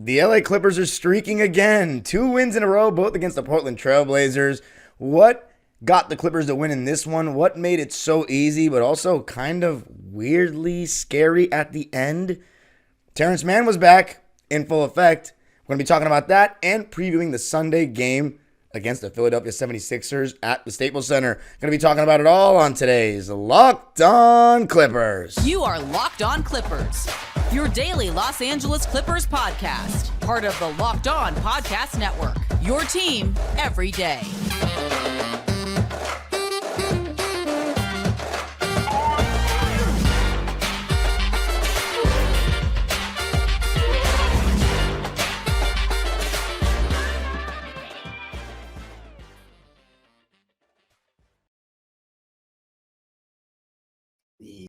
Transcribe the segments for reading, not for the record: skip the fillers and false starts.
The LA Clippers are streaking again. 2 wins in a row, both against the Portland Trailblazers. What got the Clippers to win in this one? What made it so easy, but also kind of weirdly scary at the end? Terrence Mann was back in full effect. We're going to be talking about that and previewing the Sunday game against the Philadelphia 76ers at the Staples Center. Going to be talking about it all on today's Locked On Clippers. You are Locked On Clippers, your daily Los Angeles Clippers podcast. Part of the Locked On Podcast Network, your team every day.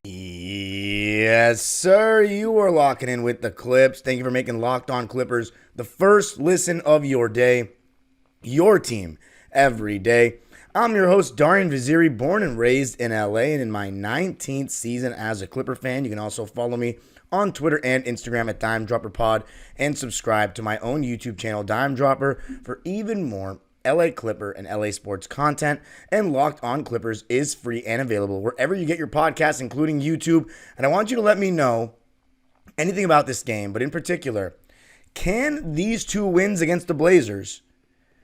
Yes, sir. You are locking in with the Clips. Thank you for making Locked On Clippers the first listen of your day, your team every day. I'm your host, Darian Vaziri, born and raised in LA and in my 19th season as a Clipper fan. You can also follow me on Twitter and Instagram at DimeDropperPod and subscribe to my own YouTube channel, Dime Dropper, for even more LA Clipper and LA sports content. And Locked On Clippers is free and available wherever you get your podcasts, including YouTube. And I want you to let me know anything about this game, but in particular, can these 2 wins against the Blazers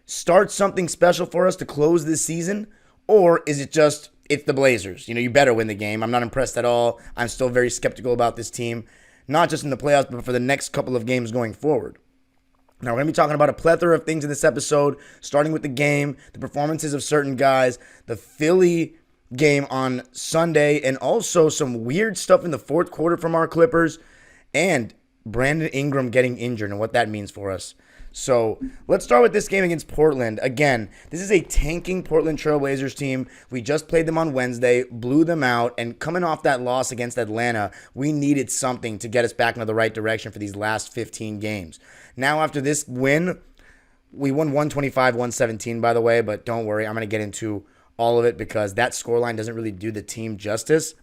start something special for us to close this season? Or is it just, it's the Blazers? You better win the game. I'm not impressed at all. I'm still very skeptical about this team, not just in the playoffs, but for the next couple of games going forward. Now, we're going to be talking about a plethora of things in this episode, starting with the game, the performances of certain guys, the Philly game on Sunday, and also some weird stuff in the fourth quarter from our Clippers, and Brandon Ingram getting injured and what that means for us. So let's start with this game against Portland. Again, this is a tanking Portland Trailblazers team. We just played them on Wednesday, blew them out, and coming off that loss against Atlanta, we needed something to get us back into the right direction for these last 15 games. Now, after this win, we won 125-117, by the way, but don't worry, I'm going to get into all of it because that scoreline doesn't really do the team justice.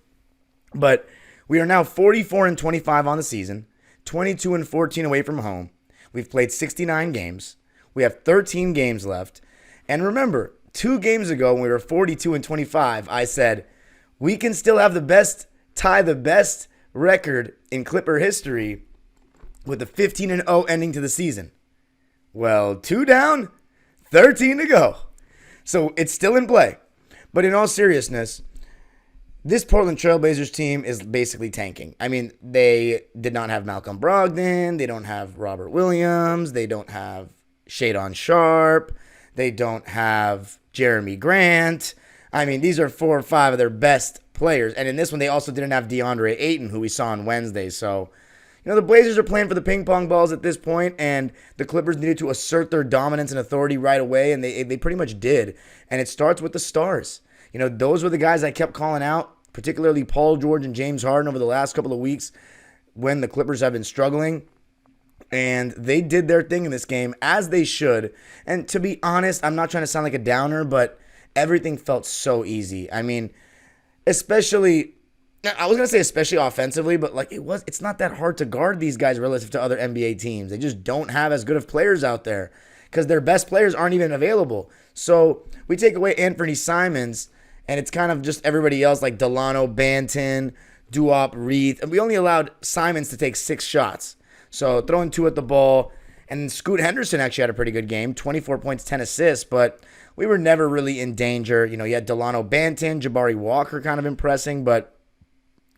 But we are now 44-25 on the season, 22-14 away from home. We've played 69 games. We have 13 games left. And remember, 2 games ago when we were 42-25, I said, we can still have tie the best record in Clipper history with a 15-0 ending to the season. Well, 2 down, 13 to go. So it's still in play. But in all seriousness, this Portland Trailblazers team is basically tanking. I mean, they did not have Malcolm Brogdon. They don't have Robert Williams. They don't have Shadon Sharp. They don't have Jeremy Grant. I mean, these are 4 or 5 of their best players. And in this one, they also didn't have DeAndre Ayton, who we saw on Wednesday. So, the Blazers are playing for the ping pong balls at this point, and the Clippers needed to assert their dominance and authority right away, and they pretty much did. And it starts with the stars. Those were the guys I kept calling out, particularly Paul George and James Harden over the last couple of weeks when the Clippers have been struggling. And they did their thing in this game, as they should. And to be honest, I'm not trying to sound like a downer, but everything felt so easy. I mean, especially offensively, but it's not that hard to guard these guys relative to other NBA teams. They just don't have as good of players out there because their best players aren't even available. So we take away Anthony Simons, and it's kind of just everybody else like Delano, Banton, Duop, Reed. And we only allowed Simons to take 6 shots. So throwing 2 at the ball. And Scoot Henderson actually had a pretty good game, 24 points, 10 assists, but we were never really in danger. You had Delano Banton, Jabari Walker kind of impressing, but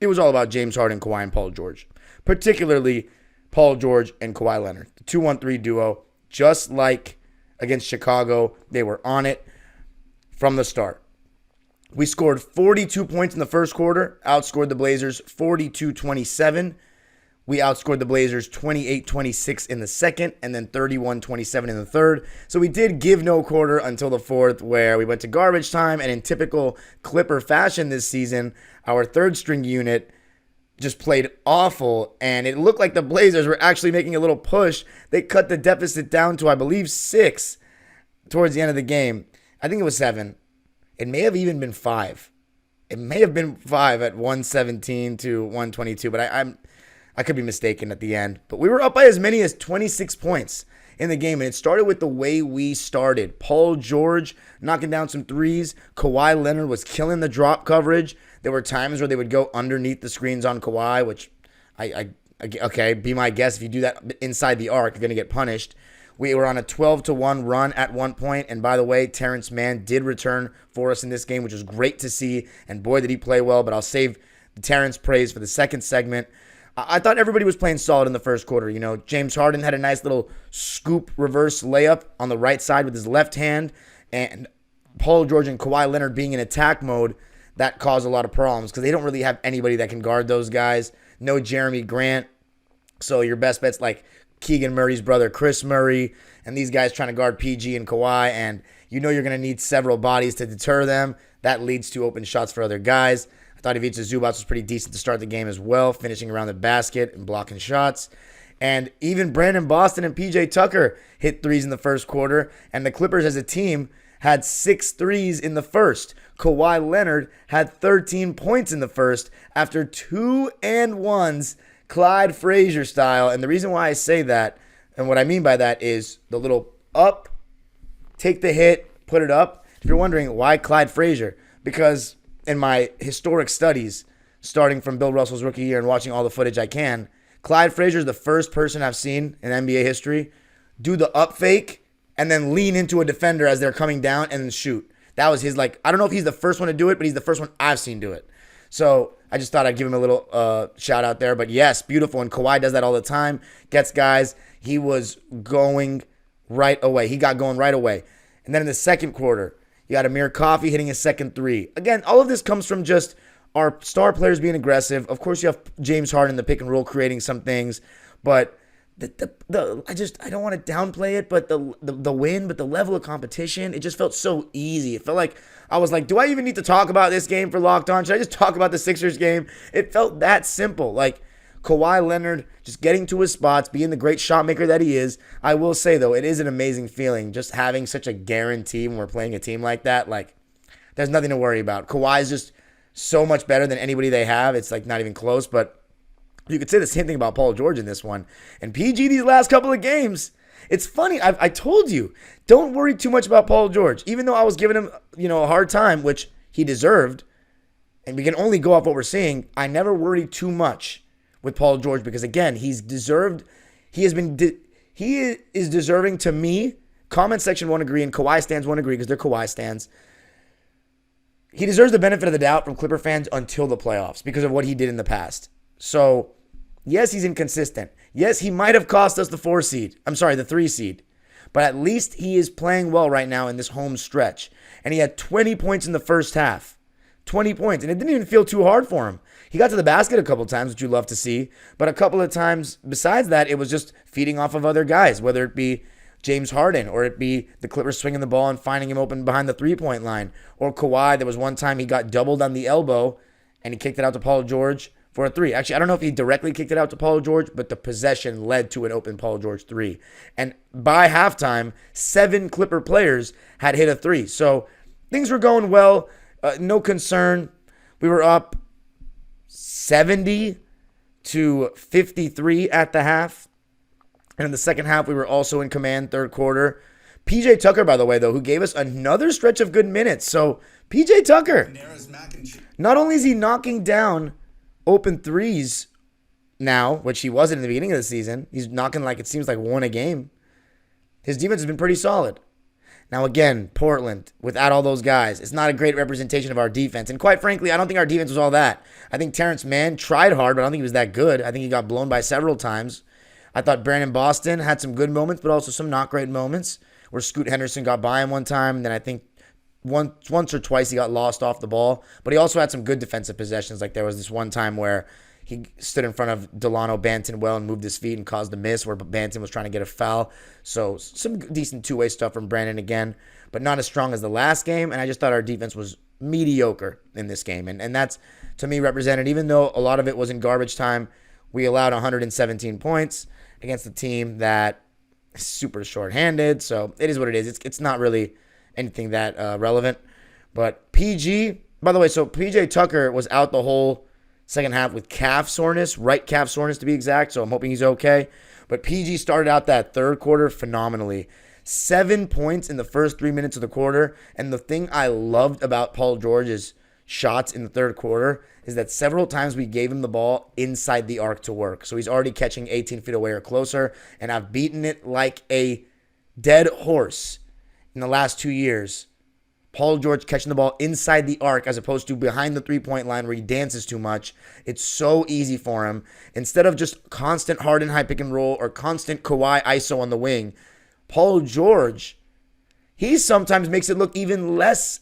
it was all about James Harden, Kawhi, and Paul George. Particularly Paul George and Kawhi Leonard. The 2-1-3 duo, just like against Chicago, they were on it from the start. We scored 42 points in the first quarter, outscored the Blazers 42-27. We outscored the Blazers 28-26 in the second, and then 31-27 in the third. So we did give no quarter until the fourth, where we went to garbage time, and in typical Clipper fashion this season, our third-string unit just played awful, and it looked like the Blazers were actually making a little push. They cut the deficit down to, I believe, 6 towards the end of the game. I think it was 7. It may have even been 5. It may have been 5 at 117 to 122, but I could be mistaken at the end. But we were up by as many as 26 points in the game. And it started with the way we started. Paul George knocking down some threes. Kawhi Leonard was killing the drop coverage. There were times where they would go underneath the screens on Kawhi, which okay, be my guest. If you do that inside the arc, you're going to get punished. We were on a 12-1 run at one point, and by the way, Terrence Mann did return for us in this game, which was great to see, and boy, did he play well, but I'll save the Terrence praise for the second segment. I thought everybody was playing solid in the first quarter. You know, James Harden had a nice little scoop reverse layup on the right side with his left hand, and Paul George and Kawhi Leonard being in attack mode, that caused a lot of problems because they don't really have anybody that can guard those guys. No Jeremy Grant, so your best bet's like Keegan Murray's brother, Chris Murray, and these guys trying to guard PG and Kawhi, and you know you're going to need several bodies to deter them. That leads to open shots for other guys. I thought Ivica Zubac was pretty decent to start the game as well, finishing around the basket and blocking shots. And even Brandon Boston and PJ Tucker hit threes in the first quarter, and the Clippers as a team had 6 threes in the first. Kawhi Leonard had 13 points in the first after 2-and-1s, Clyde Frazier style. And the reason why I say that, and what I mean by that, is the little up, take the hit, put it up. If you're wondering why Clyde Frazier, because in my historic studies, starting from Bill Russell's rookie year and watching all the footage I can, Clyde Frazier is the first person I've seen in NBA history do the up fake and then lean into a defender as they're coming down and then shoot. That was his, I don't know if he's the first one to do it, but he's the first one I've seen do it. So I just thought I'd give him a little shout out there. But yes, beautiful. And Kawhi does that all the time. Gets guys. He was going right away. He got going right away. And then in the second quarter, you got Amir Coffey hitting his second three. Again, all of this comes from just our star players being aggressive. Of course, you have James Harden in the pick and roll creating some things. But I don't want to downplay it, but the win, but the level of competition, it just felt so easy. It felt like I was like, do I even need to talk about this game for Locked On? Should I just talk about the Sixers game? It felt that simple. Like Kawhi Leonard just getting to his spots, being the great shot maker that he is. I will say, though, it is an amazing feeling just having such a guarantee when we're playing a team like that. Like, there's nothing to worry about. Kawhi is just so much better than anybody they have. It's like not even close, but you could say the same thing about Paul George in this one. And PG these last couple of games, it's funny. I told you, don't worry too much about Paul George. Even though I was giving him, a hard time, which he deserved, and we can only go off what we're seeing, I never worried too much with Paul George because, again, he is deserving to me. Comment section won't agree, and Kawhi stans won't agree because they're Kawhi stans. He deserves the benefit of the doubt from Clipper fans until the playoffs because of what he did in the past. So, yes, he's inconsistent. Yes, he might have cost us the 3 seed. But at least he is playing well right now in this home stretch. And he had 20 points in the first half. 20 points. And it didn't even feel too hard for him. He got to the basket a couple times, which you love to see. But a couple of times besides that, it was just feeding off of other guys, whether it be James Harden or it be the Clippers swinging the ball and finding him open behind the three-point line. Or Kawhi, there was one time he got doubled on the elbow and he kicked it out to Paul George for a three. Actually, I don't know if he directly kicked it out to Paul George, but the possession led to an open Paul George three. And by halftime, 7 Clipper players had hit a three. So things were going well. No concern. We were up 70-53 at the half. And in the second half, we were also in command third quarter. PJ Tucker, by the way, though, who gave us another stretch of good minutes. So PJ Tucker, not only is he knocking down open threes now, which he wasn't in the beginning of the season. He's knocking it seems like one a game. His defense has been pretty solid. Now, again, Portland, without all those guys, it's not a great representation of our defense. And quite frankly, I don't think our defense was all that. I think Terrence Mann tried hard, but I don't think he was that good. I think he got blown by several times. I thought Brandon Boston had some good moments, but also some not great moments, where Scoot Henderson got by him one time, and then I think once or twice he got lost off the ball. But he also had some good defensive possessions. Like there was this one time where he stood in front of Delano Banton well and moved his feet and caused a miss where Banton was trying to get a foul. So some decent two-way stuff from Brandon again, but not as strong as the last game. And I just thought our defense was mediocre in this game. And that's, to me, represented, even though a lot of it was in garbage time, we allowed 117 points against a team that is super short-handed. So it is what it is. It's not really anything that relevant. But PG, by the way, so PJ Tucker was out the whole second half with calf soreness, right calf soreness to be exact, so I'm hoping he's okay. But PG started out that third quarter phenomenally. 7 points in the first 3 minutes of the quarter, and the thing I loved about Paul George's shots in the third quarter is that several times we gave him the ball inside the arc to work. So he's already catching 18 feet away or closer, and I've beaten it like a dead horse in the last 2 years. Paul George catching the ball inside the arc as opposed to behind the three-point line where he dances too much. It's so easy for him. Instead of just constant Harden high pick and roll or constant Kawhi ISO on the wing, Paul George, he sometimes makes it look even less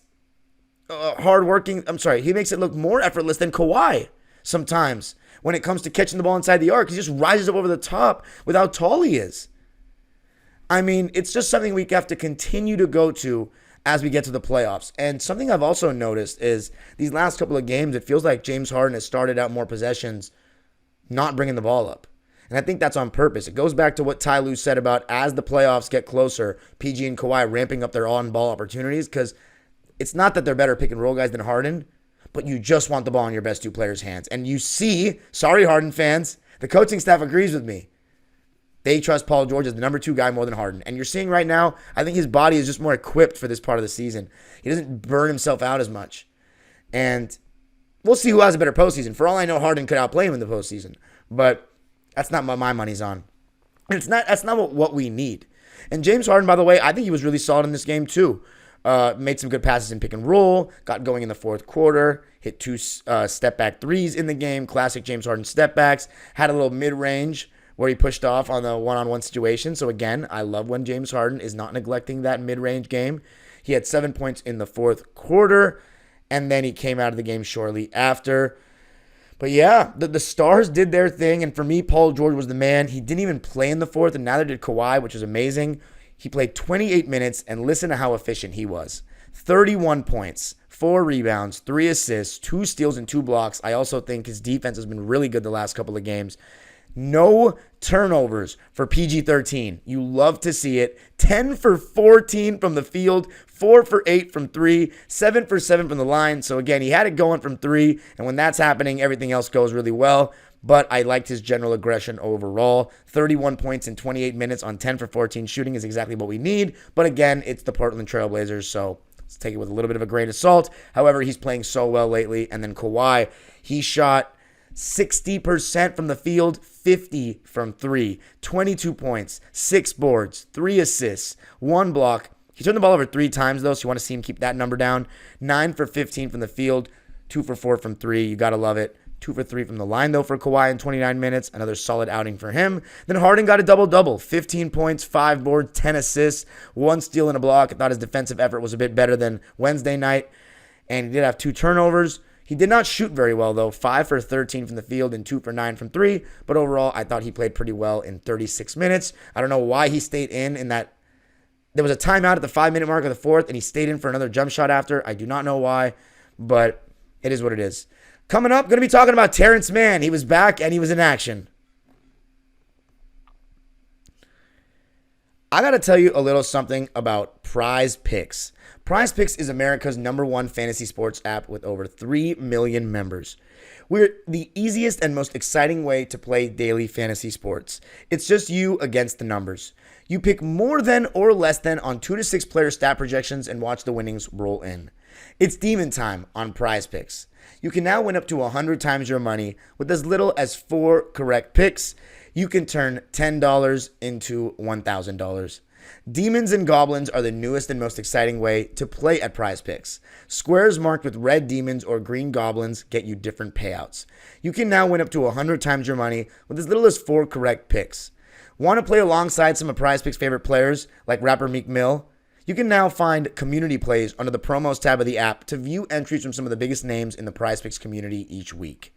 hardworking. He makes it look more effortless than Kawhi sometimes when it comes to catching the ball inside the arc. He just rises up over the top with how tall he is. I mean, it's just something we have to continue to go to as we get to the playoffs. And something I've also noticed is these last couple of games, it feels like James Harden has started out more possessions, not bringing the ball up. And I think that's on purpose. It goes back to what Ty Lue said about as the playoffs get closer, PG and Kawhi ramping up their on-ball opportunities, because it's not that they're better pick and roll guys than Harden, but you just want the ball in your best two players' hands. And you see, sorry Harden fans, the coaching staff agrees with me. They trust Paul George as the number 2 guy more than Harden. And you're seeing right now, I think his body is just more equipped for this part of the season. He doesn't burn himself out as much. And we'll see who has a better postseason. For all I know, Harden could outplay him in the postseason. But that's not what my money's on. And that's not what we need. And James Harden, by the way, I think he was really solid in this game too. Made some good passes in pick and roll, got going in the fourth quarter, hit 2 step-back threes in the game, classic James Harden step-backs, had a little mid-range where he pushed off on the one-on-one situation. So again, I love when James Harden is not neglecting that mid-range game. He had 7 points in the fourth quarter, and then he came out of the game shortly after. But yeah, the stars did their thing, and for me, Paul George was the man. He didn't even play in the fourth, and neither did Kawhi, which is amazing. He played 28 minutes, and listen to how efficient he was. 31 points, 4 rebounds, 3 assists, 2 steals, and 2 blocks. I also think his defense has been really good the last couple of games. No turnovers for PG-13. You love to see it. 10 for 14 from the field, 4 for 8 from 3, 7 for 7 from the line. So again, he had it going from 3, and when that's happening, everything else goes really well. But I liked his general aggression overall. 31 points in 28 minutes on 10 for 14 shooting is exactly what we need. But again, it's the Portland Trailblazers, so let's take it with a little bit of a grain of salt. However, he's playing so well lately. And then Kawhi, he shot 60% from the field, 50 from 3, 22 points, 6 boards, 3 assists, 1 block. He turned the ball over 3 times, though, so you want to see him keep that number down. 9 for 15 from the field, 2 for 4 from 3. You got to love it. 2 for 3 from the line, though, for Kawhi in 29 minutes. Another solid outing for him. Then Harden got a double-double. 15 points, 5 boards, 10 assists, 1 steal and a block. I thought his defensive effort was a bit better than Wednesday night. And he did have 2 turnovers. He did not shoot very well, though. 5 for 13 from the field and 2 for 9 from 3. But overall, I thought he played pretty well in 36 minutes. I don't know why he stayed in that. There was a timeout at the 5-minute mark of the fourth, and he stayed in for another jump shot after. I do not know why, but it is what it is. Coming up, going to be talking about Terrence Mann. He was back, and he was in action. I got to tell you a little something about Prize Picks. Prize Picks is America's #1 fantasy sports app with over 3 million members. We're the easiest and most exciting way to play daily fantasy sports. It's just you against the numbers. You pick more than or less than on 2 to 6 player stat projections and watch the winnings roll in. It's demon time on Prize Picks. You can now win up to 100 times your money with as little as 4 correct picks. You can turn $10 into $1,000. Demons and Goblins are the newest and most exciting way to play at Prize Picks. Squares marked with red demons or green goblins get you different payouts. You can now win up to 100 times your money with as little as 4 correct picks. Want to play alongside some of Prize Picks' favorite players like rapper Meek Mill? You can now find community plays under the promos tab of the app to view entries from some of the biggest names in the Prize Picks community each week.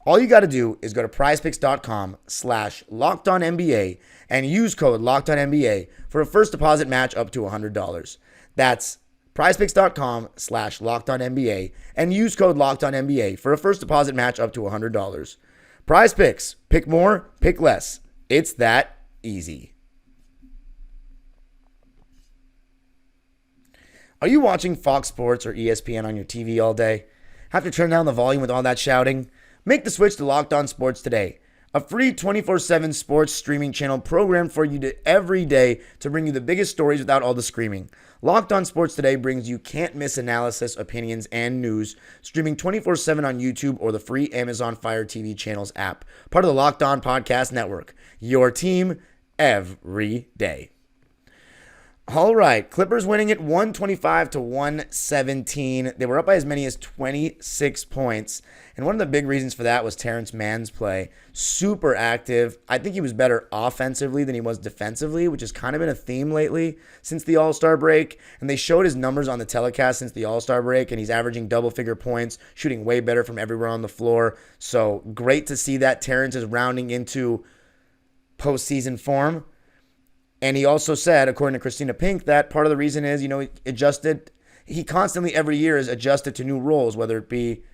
All you got to do is go to prizepicks.com/LockedOnNBA and use code LockedOnNBA for a first deposit match up to $100. That's prizepicks.com/LockedOnNBA and use code LockedOnNBA for a first deposit match up to $100. Prize Picks. Pick more, pick less. It's that easy. Are you watching Fox Sports or ESPN on your TV all day? Have to turn down the volume with all that shouting? Make the switch to Locked On Sports today. A free 24/7 sports streaming channel programmed for you every day to bring you the biggest stories without all the screaming. Locked On Sports Today brings you can't-miss analysis, opinions, and news, streaming 24/7 on YouTube or the free Amazon Fire TV channels app. Part of the Locked On Podcast Network. Your team every day. All right, Clippers winning it 125-117. They were up by as many as 26 points. And one of the big reasons for that was Terrence Mann's play. Super active. I think he was better offensively than he was defensively, which has kind of been a theme lately since the All-Star break. And they showed his numbers on the telecast since the All-Star break, and he's averaging double-figure points, shooting way better from everywhere on the floor. So great to see that Terrence is rounding into postseason form. And he also said, according to Christina Pink, that part of the reason is, he constantly every year is adjusted to new roles, whether it be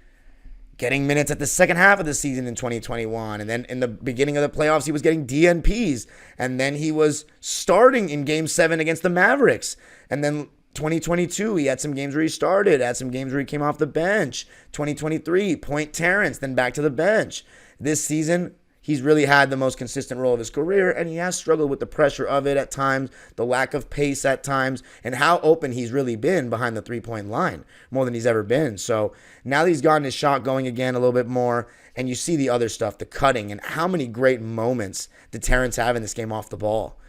getting minutes at the second half of the season in 2021. And then in the beginning of the playoffs, he was getting DNPs. And then he was starting in Game 7 against the Mavericks. And then 2022, he had some games where he started, had some games where he came off the bench. 2023, point Terrence, then back to the bench. This season, he's really had the most consistent role of his career, and he has struggled with the pressure of it at times, the lack of pace at times, and how open he's really been behind the three-point line, more than he's ever been. So now that he's gotten his shot going again a little bit more, and you see the other stuff, the cutting, and how many great moments did Terrence have in this game off the ball.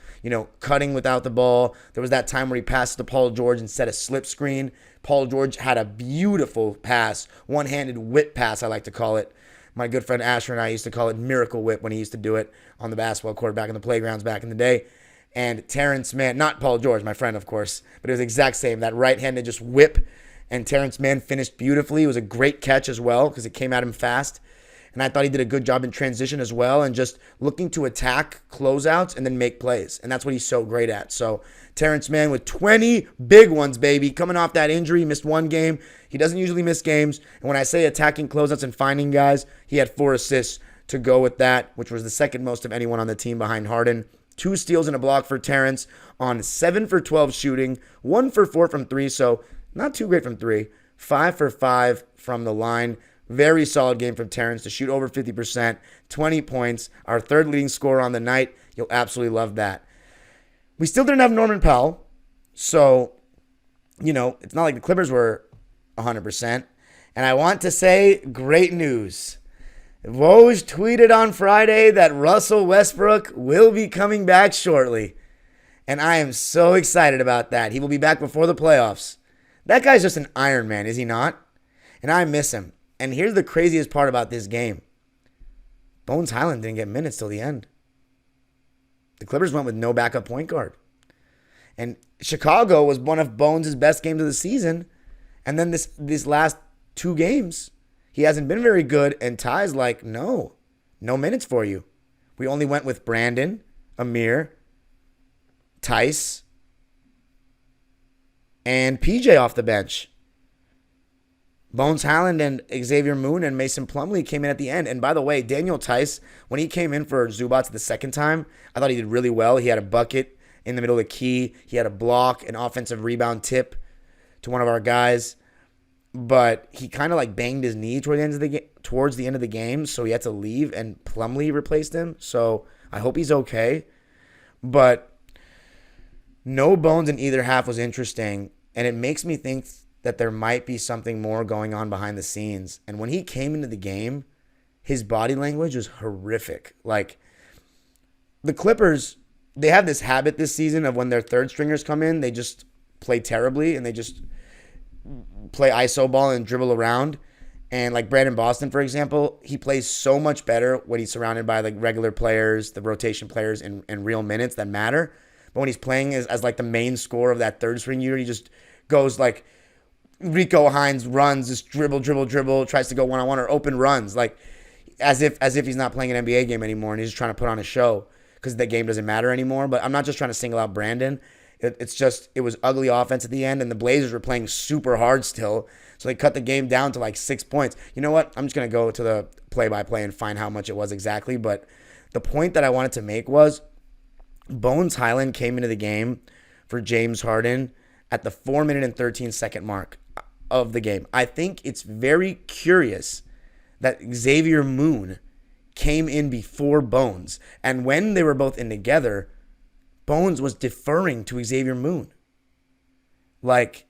Cutting without the ball. There was that time where he passed to Paul George and set a slip screen. Paul George had a beautiful pass, one-handed whip pass, I like to call it. My good friend Asher and I used to call it Miracle Whip when he used to do it on the basketball court back in the playgrounds back in the day. And Terrence Mann, not Paul George, my friend, of course, but it was the exact same. That right-handed just whip, and Terrence Mann finished beautifully. It was a great catch as well because it came at him fast. And I thought he did a good job in transition as well and just looking to attack closeouts and then make plays. And that's what he's so great at. So Terrence Mann with 20 big ones, baby. Coming off that injury, he missed one game. He doesn't usually miss games. And when I say attacking closeouts and finding guys, he had 4 assists to go with that, which was the second most of anyone on the team behind Harden. 2 steals and a block for Terrence on 7 for 12 shooting, 1 for 4 from 3. So not too great from 3. 5 for 5 from the line. Very solid game from Terrence to shoot over 50%, 20 points, our third leading scorer on the night. You'll absolutely love that. We still didn't have Norman Powell, so, it's not like the Clippers were 100%. And I want to say great news. Woj tweeted on Friday that Russell Westbrook will be coming back shortly. And I am so excited about that. He will be back before the playoffs. That guy's just an Iron Man, is he not? And I miss him. And here's the craziest part about this game. Bones Highland didn't get minutes till the end. The Clippers went with no backup point guard. And Chicago was one of Bones' best games of the season. And then this last 2 games, he hasn't been very good. And Ty's like, no minutes for you. We only went with Brandon, Amir, Tice, and PJ off the bench. Bones Highland and Xavier Moon and Mason Plumlee came in at the end. And by the way, Daniel Tice, when he came in for Zubats the second time, I thought he did really well. He had a bucket in the middle of the key. He had a block, an offensive rebound tip to one of our guys. But he kind of banged his knee towards the end of the game, so he had to leave, and Plumlee replaced him. So I hope he's okay. But no Bones in either half was interesting, and it makes me think that there might be something more going on behind the scenes. And when he came into the game, his body language was horrific. The Clippers, they have this habit this season of when their third stringers come in, they just play terribly and they just play iso ball and dribble around. And Brandon Boston, for example, he plays so much better when he's surrounded by regular players, the rotation players in real minutes that matter. But when he's playing as the main scorer of that third string unit, he just goes Rico Hines runs, just dribble, tries to go one-on-one or open runs, as if he's not playing an NBA game anymore and he's just trying to put on a show because the game doesn't matter anymore. But I'm not just trying to single out Brandon. It was ugly offense at the end, and the Blazers were playing super hard still, so they cut the game down to 6 points. You know what? I'm just going to go to the play-by-play and find how much it was exactly, but the point that I wanted to make was Bones Highland came into the game for James Harden at the 4 minute and 13 second mark. of the game. I think it's very curious that Xavier Moon came in before Bones. And when they were both in together, Bones was deferring to Xavier Moon. Like,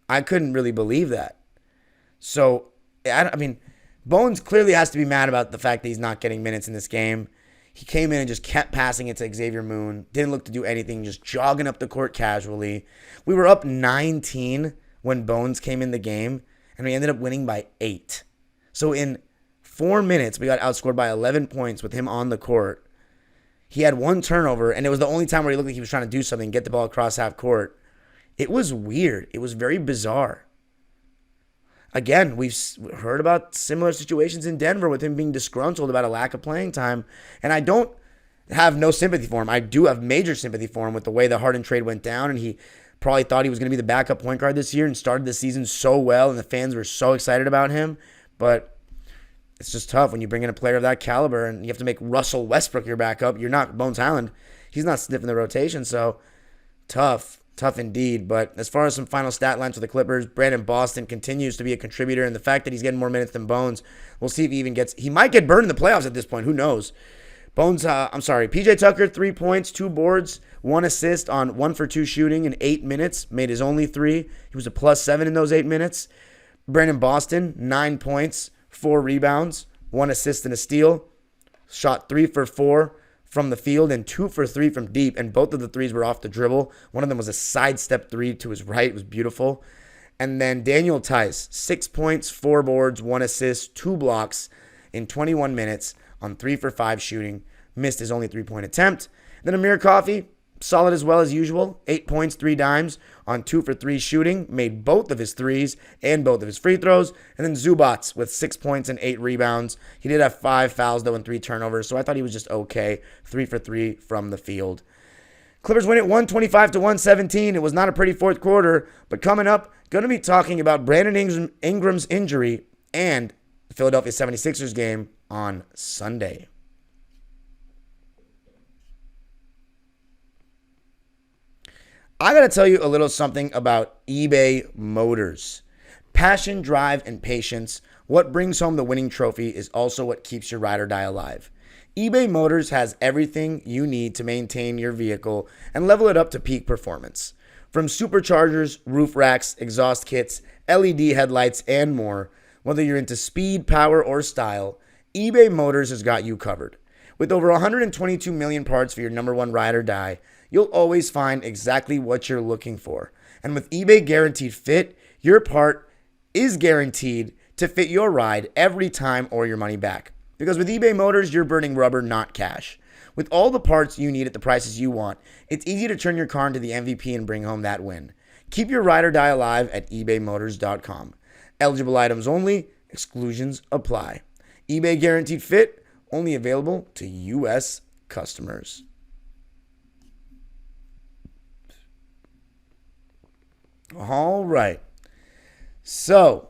I couldn't really believe that. So, I mean, Bones clearly has to be mad about the fact that he's not getting minutes in this game. He came in and just kept passing it to Xavier Moon. Didn't look to do anything, just jogging up the court casually. We were up 19 when Bones came in the game, and we ended up winning by 8. So in 4 minutes, we got outscored by 11 points with him on the court. He had 1 turnover, and it was the only time where he looked like he was trying to do something, get the ball across half court. It was weird. It was very bizarre. Again, we've heard about similar situations in Denver with him being disgruntled about a lack of playing time. And I don't have no sympathy for him. I do have major sympathy for him with the way the Harden trade went down. And he probably thought he was going to be the backup point guard this year and started the season so well. And the fans were so excited about him. But it's just tough when you bring in a player of that caliber and you have to make Russell Westbrook your backup. You're not Bones Highland. He's not sniffing the rotation. So tough. Tough indeed. But as far as some final stat lines for the Clippers, Brandon Boston continues to be a contributor, and the fact that he's getting more minutes than Bones, we'll see if he even gets. He might get burned in the playoffs at this point. Who knows? PJ Tucker, 3 points, 2 boards, 1 assist on 1 for 2 shooting in 8 minutes. Made his only 3. He was a +7 in those 8 minutes. Brandon Boston, 9 points, 4 rebounds, 1 assist and a steal. Shot 3 for 4. From the field and 2 for 3 from deep, and both of the threes were off the dribble. One of them was a sidestep 3 to his right. It was beautiful. And then Daniel Tice, 6 points, 4 boards, 1 assist, 2 blocks in 21 minutes on 3 for 5 shooting. Missed his only 3-point attempt. Then Amir Coffey, solid as well as usual. 8 points, 3 dimes on 2 for 3 shooting. Made both of his threes and both of his free throws. And then Zubats with 6 points and 8 rebounds. He did have 5 fouls, though, and 3 turnovers, so I thought he was just okay. 3 for 3 from the field. Clippers win it 125-117. It was not a pretty fourth quarter, but coming up, going to be talking about Brandon Ingram's injury and the Philadelphia 76ers game on Sunday. I got to tell you a little something about eBay Motors. Passion, drive, and patience. What brings home the winning trophy is also what keeps your ride or die alive. eBay Motors has everything you need to maintain your vehicle and level it up to peak performance. From superchargers, roof racks, exhaust kits, LED headlights, and more, whether you're into speed, power, or style, eBay Motors has got you covered. With over 122 million parts for your number one ride or die, you'll always find exactly what you're looking for. And with eBay Guaranteed Fit, your part is guaranteed to fit your ride every time or your money back. Because with eBay Motors, you're burning rubber, not cash. With all the parts you need at the prices you want, it's easy to turn your car into the MVP and bring home that win. Keep your ride or die alive at ebaymotors.com. Eligible items only, exclusions apply. eBay Guaranteed Fit, only available to U.S. customers. All right. So,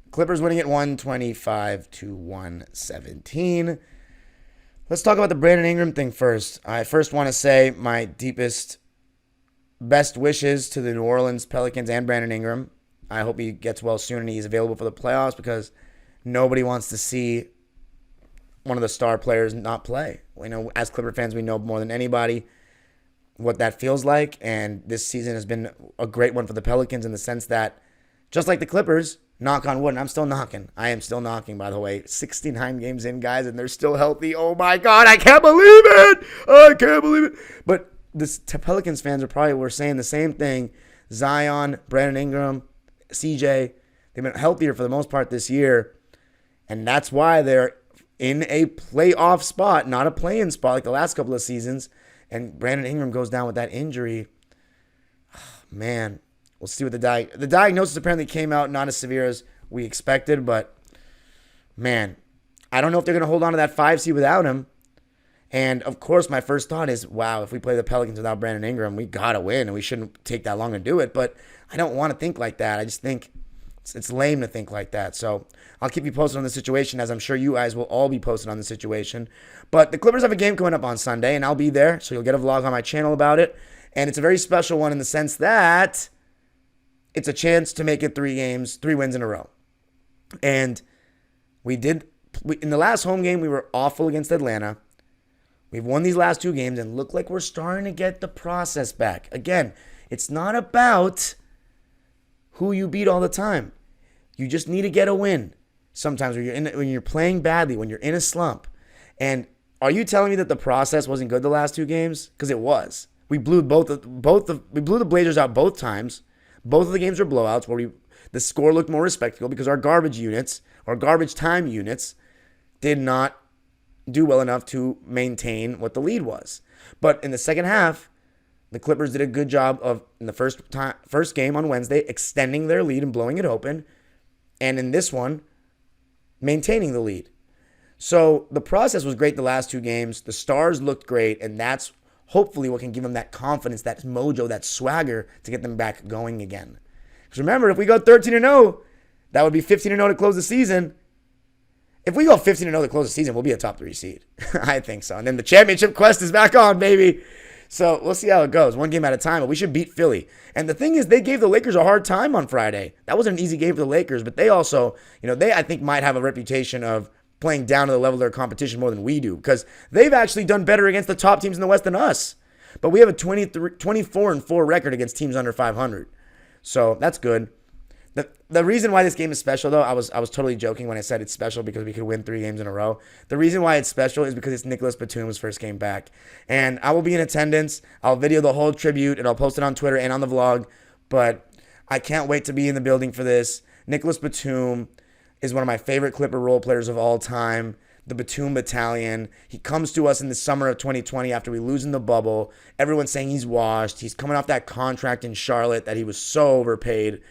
Clippers winning at 125-117. Let's talk about the Brandon Ingram thing first. I first want to say my deepest, best wishes to the New Orleans Pelicans and Brandon Ingram. I hope he gets well soon and he's available for the playoffs because nobody wants to see one of the star players not play. We know, as Clipper fans, we know more than anybody what that feels like, and this season has been a great one for the Pelicans in the sense that, just like the Clippers, knock on wood, and I'm still knocking. I am still knocking, by the way. 69 games in, guys, and they're still healthy. Oh, my God, I can't believe it. I can't believe it. But the Pelicans fans were saying the same thing. Zion, Brandon Ingram, CJ, they've been healthier for the most part this year, and that's why they're in a playoff spot, not a play-in spot like the last couple of seasons. And Brandon Ingram goes down with that injury. Oh, man, we'll see what the diagnosis apparently came out not as severe as we expected, but man, I don't know if they're going to hold on to that 5 seed without him. And of course, my first thought is, wow, if we play the Pelicans without Brandon Ingram, we got to win, and we shouldn't take that long to do it. But I don't want to think like that. I just think it's lame to think like that. So I'll keep you posted on the situation, as I'm sure you guys will all be posted on the situation. But the Clippers have a game coming up on Sunday, and I'll be there. So you'll get a vlog on my channel about it. And it's a very special one in the sense that it's a chance to make it 3 wins in a row. And in the last home game, we were awful against Atlanta. We've won these last 2 games and look like we're starting to get the process back. Again, it's not about who you beat all the time. You just need to get a win. Sometimes when you're playing badly, when you're in a slump. And are you telling me that the process wasn't good the last 2 games? Because it was. We blew the Blazers out both times. Both of the games were blowouts where the score looked more respectable because our garbage time units did not do well enough to maintain what the lead was. But in the second half, the Clippers did a good job of, in the first game on Wednesday, extending their lead and blowing it open. And in this one, maintaining the lead. So the process was great the last 2 games. The stars looked great, and that's hopefully what can give them that confidence, that mojo, that swagger to get them back going again. Because remember, if we go 13-0, that would be 15-0 to close the season. If we go 15-0 to close the season, we'll be a top 3 seed. I think so. And then the championship quest is back on, baby. So we'll see how it goes. 1 game at a time, but we should beat Philly. And the thing is, they gave the Lakers a hard time on Friday. That wasn't an easy game for the Lakers, but they also, they I think might have a reputation of playing down to the level of their competition more than we do, because they've actually done better against the top teams in the West than us. But we have a 24-4 record against teams under 500. So that's good. The reason why this game is special, though, I was totally joking when I said it's special because we could win 3 games in a row. The reason why it's special is because it's Nicholas Batum's first game back. And I will be in attendance. I'll video the whole tribute, and I'll post it on Twitter and on the vlog. But I can't wait to be in the building for this. Nicholas Batum is one of my favorite Clipper role players of all time. The Batum Battalion. He comes to us in the summer of 2020 after we lose in the bubble. Everyone's saying he's washed. He's coming off that contract in Charlotte that he was so overpaid.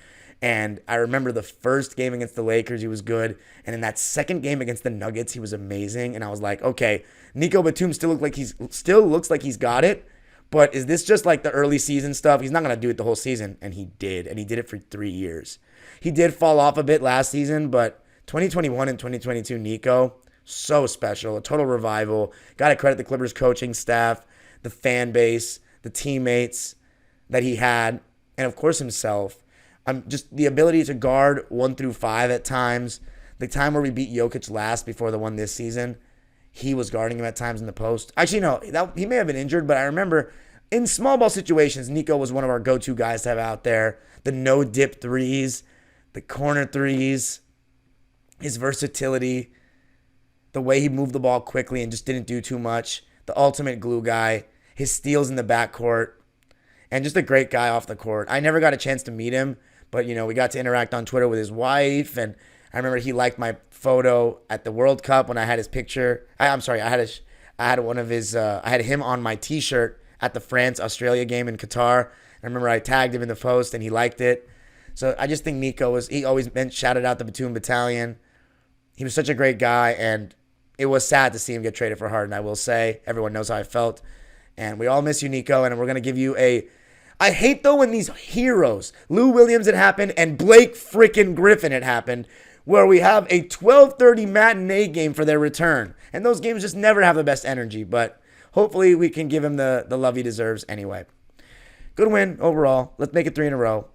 And I remember the first game against the Lakers, he was good. And in that second game against the Nuggets, he was amazing. And I was like, okay, Nico Batum still looks like he's got it. But is this just like the early season stuff? He's not going to do it the whole season. And he did. And he did it for 3 years. He did fall off a bit last season, but 2021 and 2022, Nico, so special. A total revival. Got to credit the Clippers coaching staff, the fan base, the teammates that he had, and of course himself. Just the ability to guard 1 through 5 at times. The time where we beat Jokic last before the one this season, he was guarding him at times in the post. Actually, no, he may have been injured, but I remember in small ball situations, Nico was one of our go-to guys to have out there. The no-dip threes, the corner threes, his versatility, the way he moved the ball quickly and just didn't do too much, the ultimate glue guy, his steals in the backcourt, and just a great guy off the court. I never got a chance to meet him, but, we got to interact on Twitter with his wife, and I remember he liked my photo at the World Cup when I had his picture. I had him on my T-shirt at the France-Australia game in Qatar. I remember I tagged him in the post, and he liked it. So I just think Nico he always shouted out the Batum Battalion. He was such a great guy, and it was sad to see him get traded for Harden, I will say. Everyone knows how I felt. And we all miss you, Nico, and we're going to give you I hate, though, when these heroes, Lou Williams it happened, and Blake freaking Griffin it happened, where we have a 12:30 matinee game for their return. And those games just never have the best energy, but hopefully we can give him the love he deserves anyway. Good win overall. Let's make it 3 in a row.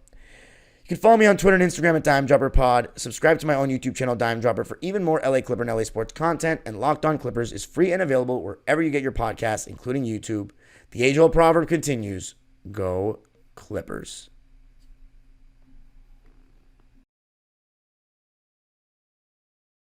You can follow me on Twitter and Instagram at DimeDropperPod. Subscribe to my own YouTube channel, Dime Dropper, for even more LA Clipper and LA sports content. And Locked On Clippers is free and available wherever you get your podcasts, including YouTube. The age-old proverb continues, go Clippers.